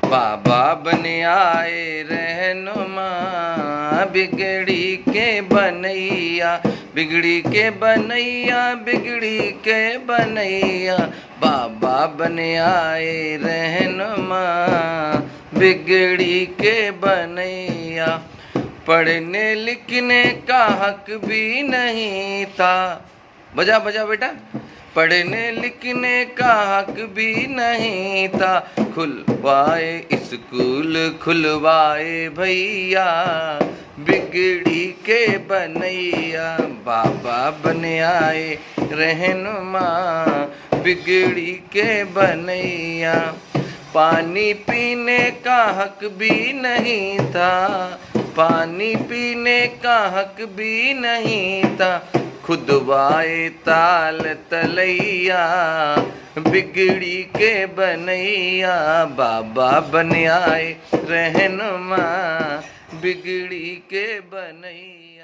बाबा बन आए रहनुमा, बिगड़ी के बनैया, बिगड़ी के बनैया, बिगड़ी के बनैया। बाबा बन आए रहनुमा, बिगड़ी के बनैया। पढ़ने लिखने का हक भी नहीं था, बजा बजा बेटा। पढ़ने लिखने का हक भी नहीं था, खुलवाए स्कूल खुलवाए भैया, बिगड़ी के बनैया। बाबा बन आए रहनुमा, बिगड़ी के बनैया। पानी पीने का हक भी नहीं था, पानी पीने का हक भी नहीं था, खुदवाए ताल तलैया, बिगड़ी के बनैया। बाबा बन आए रहनुमा, बिगड़ी के बनैया।